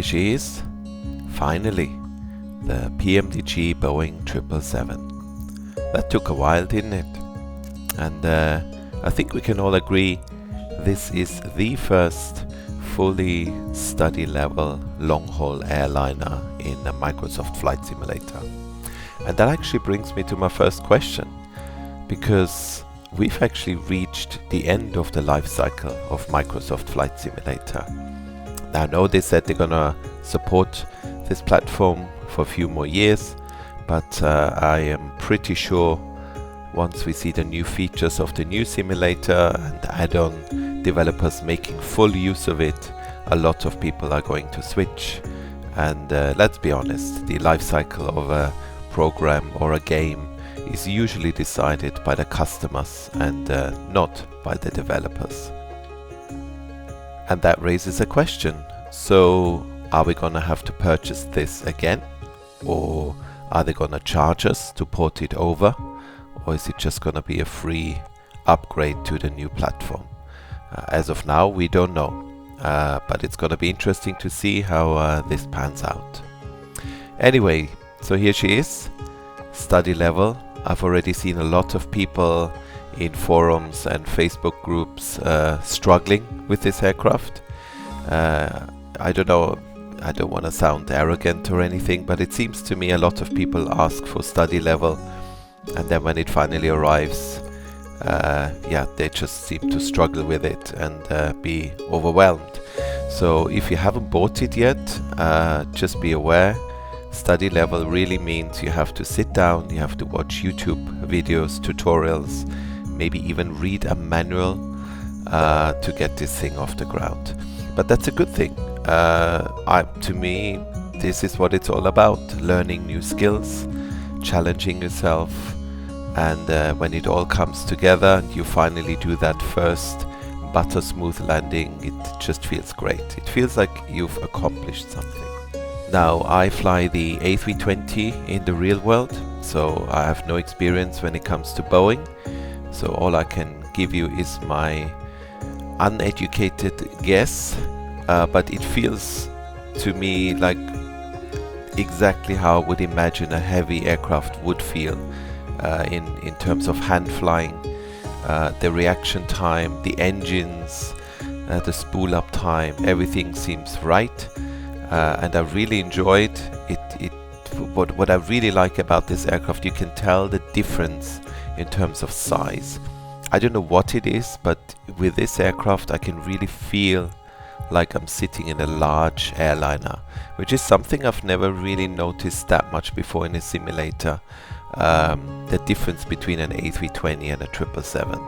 here she is, finally, the PMDG Boeing 777. That took a while, didn't it? And I think we can all agree this is the first fully study level long-haul airliner in a Microsoft Flight Simulator. And that actually brings me to my first question, because we've actually reached the end of the life cycle of Microsoft Flight Simulator. Now I know they said they're gonna support this platform for a few more years, but I am pretty sure once we see the new features of the new simulator and add-on developers making full use of it, a lot of people are going to switch. And let's be honest, the life cycle of a program or a game is usually decided by the customers and not by the developers. And that raises a question. So are we gonna have to purchase this again? Or are they gonna charge us to port it over? Or is it just gonna be a free upgrade to the new platform? As of now, we don't know. But it's gonna be interesting to see how this pans out. Anyway, so here she is, study level. I've already seen a lot of people in forums and Facebook groups struggling with this aircraft. I don't know, I don't want to sound arrogant or anything, but it seems to me a lot of people ask for study level, and then when it finally arrives, they just seem to struggle with it and be overwhelmed. So if you haven't bought it yet, just be aware. Study level really means you have to sit down, you have to watch YouTube videos, tutorials, maybe even read a manual to get this thing off the ground. But that's a good thing. To me, this is what it's all about, learning new skills, challenging yourself, and when it all comes together and you finally do that first butter smooth landing, it just feels great. It feels like you've accomplished something. Now, I fly the A320 in the real world, so I have no experience when it comes to Boeing. So all I can give you is my uneducated guess, but it feels to me like exactly how I would imagine a heavy aircraft would feel in terms of hand flying, the reaction time, the engines, the spool up time, everything seems right. And I really enjoyed it. What I really like about this aircraft, you can tell the difference in terms of size. I don't know what it is, but with this aircraft I can really feel like I'm sitting in a large airliner, which is something I've never really noticed that much before in a simulator. The difference between an A320 and a 777.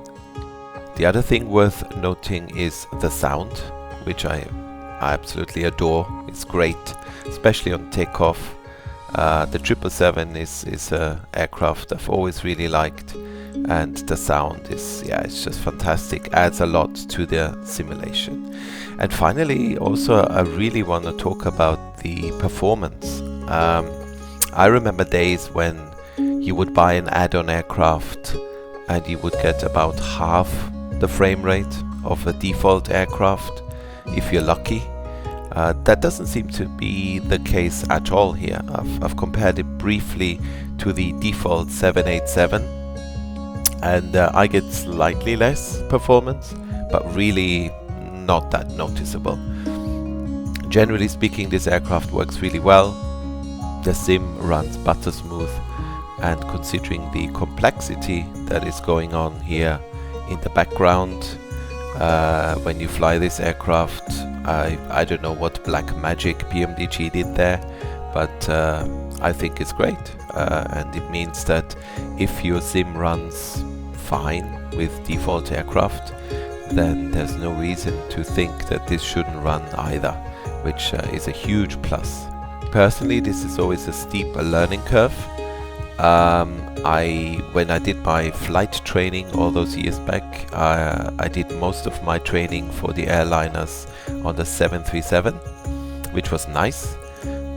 The other thing worth noting is the sound, which I absolutely adore. It's great, especially on takeoff. The 777 is an aircraft I've always really liked, and the sound is, it's just fantastic, adds a lot to the simulation. And finally, also I really want to talk about the performance. I remember days when you would buy an add-on aircraft and you would get about half the frame rate of a default aircraft if you're lucky. That doesn't seem to be the case at all here. I've compared it briefly to the default 787, and I get slightly less performance, but really not that noticeable. Generally speaking, this aircraft works really well. The sim runs butter smooth, and considering the complexity that is going on here in the background, when you fly this aircraft, I don't know what black magic PMDG did there, but I think it's great, and it means that if your sim runs fine with default aircraft, then there's no reason to think that this shouldn't run either, which is a huge plus. Personally, this is always a steep learning curve. When I did my flight training all those years back, I did most of my training for the airliners on the 737, which was nice,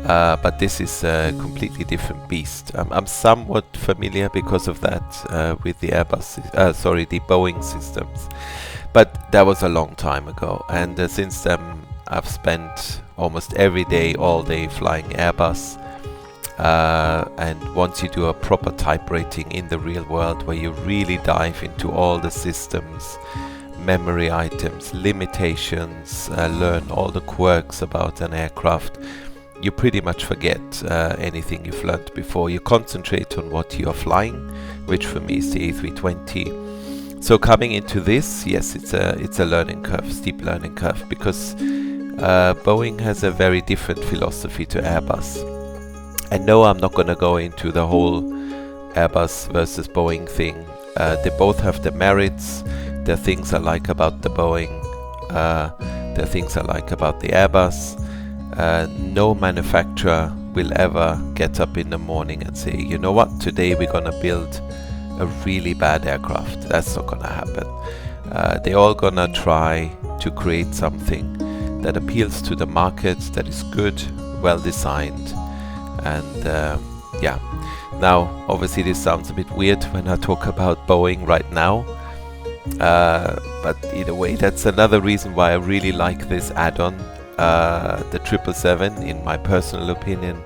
but this is a completely different beast. I'm somewhat familiar because of that with the the Boeing systems, but that was a long time ago, and since then I've spent almost every day, all day flying Airbus. And once you do a proper type rating in the real world, where you really dive into all the systems, memory items, limitations, learn all the quirks about an aircraft, you pretty much forget anything you've learned before. You concentrate on what you are flying, which for me is the A320. So coming into this, yes, it's a learning curve, steep learning curve, because Boeing has a very different philosophy to Airbus. And no, I'm not going to go into the whole Airbus versus Boeing thing. They both have their merits. There are things I like about the Boeing. There are things I like about the Airbus. No manufacturer will ever get up in the morning and say, you know what, today we're going to build a really bad aircraft. That's not going to happen. They're all going to try to create something that appeals to the market, that is good, well designed. And yeah, now obviously this sounds a bit weird when I talk about Boeing right now. But either way, that's another reason why I really like this add-on. The 777, in my personal opinion,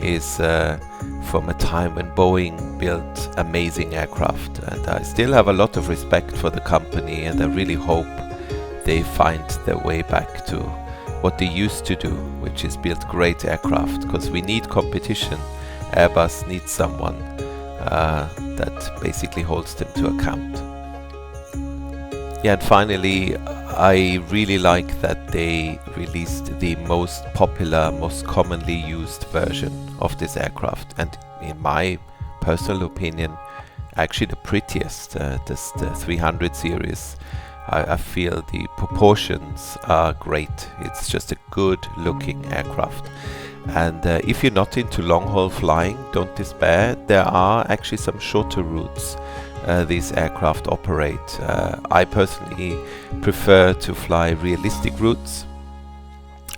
is from a time when Boeing built amazing aircraft, and I still have a lot of respect for the company, and I really hope they find their way back to what they used to do, which is build great aircraft, because we need competition. Airbus needs someone that basically holds them to account. Yeah, and finally, I really like that they released the most popular, most commonly used version of this aircraft, and in my personal opinion, actually the prettiest, this the 300 series. I feel the proportions are great. It's just a good looking aircraft. And if you're not into long haul flying, don't despair. There are actually some shorter routes these aircraft operate. I personally prefer to fly realistic routes.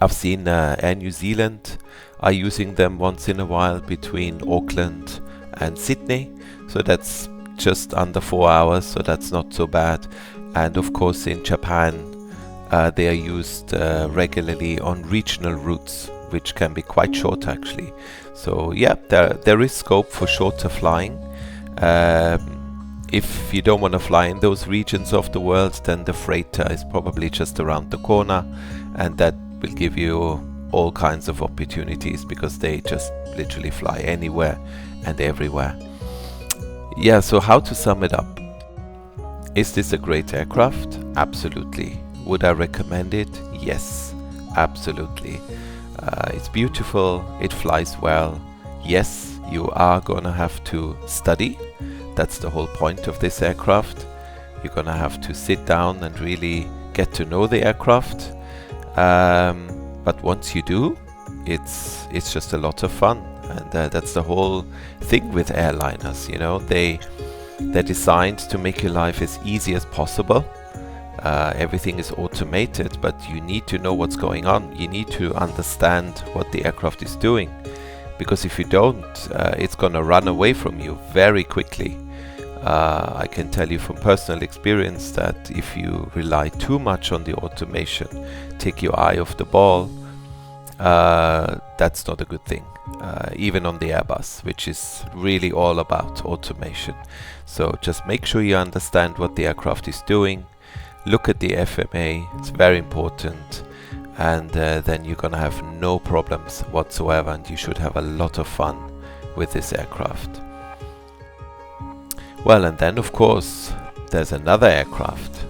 I've seen Air New Zealand are using them once in a while between Auckland and Sydney. So that's just under 4 hours, so that's not so bad. And of course in Japan they are used regularly on regional routes, which can be quite short actually. So yeah, there is scope for shorter flying. If you don't want to fly in those regions of the world, then the freighter is probably just around the corner, and that will give you all kinds of opportunities, because they just literally fly anywhere and everywhere. Yeah, so how to sum it up? Is this a great aircraft? Absolutely. Would I recommend it? Yes, absolutely. It's beautiful, it flies well. Yes, you are gonna have to study. That's the whole point of this aircraft. You're gonna have to sit down and really get to know the aircraft. But once you do, it's just a lot of fun. And that's the whole thing with airliners, you know. They're designed to make your life as easy as possible. Everything is automated, but you need to know what's going on. You need to understand what the aircraft is doing, because if you don't, it's gonna run away from you very quickly. I can tell you from personal experience that if you rely too much on the automation, take your eye off the ball, that's not a good thing. Even on the Airbus, which is really all about automation. So just make sure you understand what the aircraft is doing. Look at the FMA, it's very important, and then you're gonna have no problems whatsoever, and you should have a lot of fun with this aircraft. Well, and then of course there's another aircraft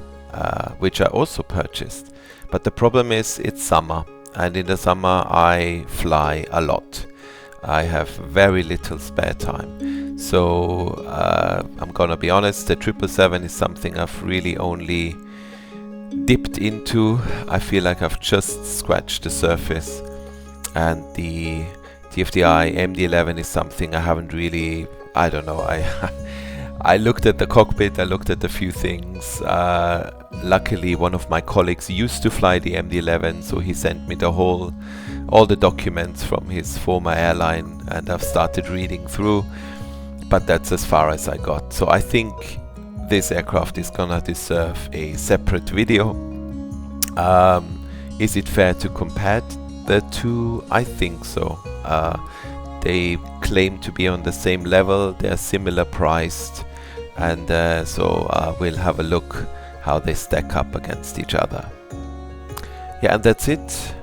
which I also purchased, but the problem is it's summer, and in the summer I fly a lot. I have very little spare time, so I'm gonna be honest, the 777 is something I've really only dipped into. I feel like I've just scratched the surface, and the TFDI MD-11 is something I haven't really, I don't know, I looked at the cockpit, I looked at a few things. Luckily one of my colleagues used to fly the MD-11, so he sent me all the documents from his former airline, and I've started reading through, but that's as far as I got. So I think this aircraft is gonna deserve a separate video. Is it fair to compare the two? I think so. They claim to be on the same level, they're similar priced, and so we'll have a look how they stack up against each other. Yeah, and that's it.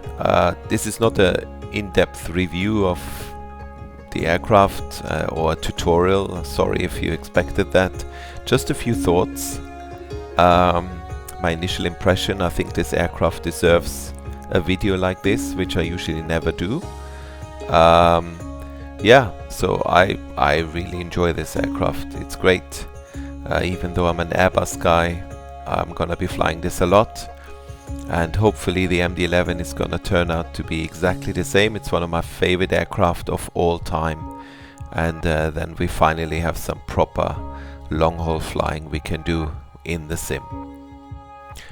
This is not an in-depth review of the aircraft or a tutorial. Sorry if you expected that. Just a few thoughts. My initial impression, I think this aircraft deserves a video like this, which I usually never do. Yeah, so I really enjoy this aircraft. It's great. Even though I'm an Airbus guy, I'm gonna be flying this a lot, and hopefully the MD-11 is gonna turn out to be exactly the same. It's one of my favorite aircraft of all time, and then we finally have some proper long-haul flying we can do in the sim.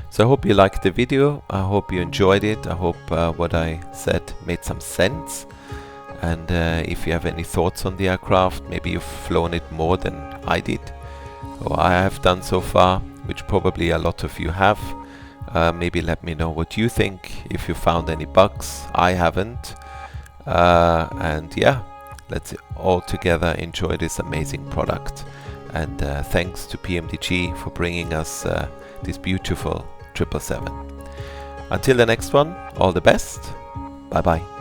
So I hope you liked the video, I hope you enjoyed it, I hope what I said made some sense. And if you have any thoughts on the aircraft, maybe you've flown it more than I did, or I have done so far, which probably a lot of you have. Maybe let me know what you think, if you found any bugs. I haven't. And yeah, let's all together enjoy this amazing product. And thanks to PMDG for bringing us this beautiful 777. Until the next one, all the best. Bye bye.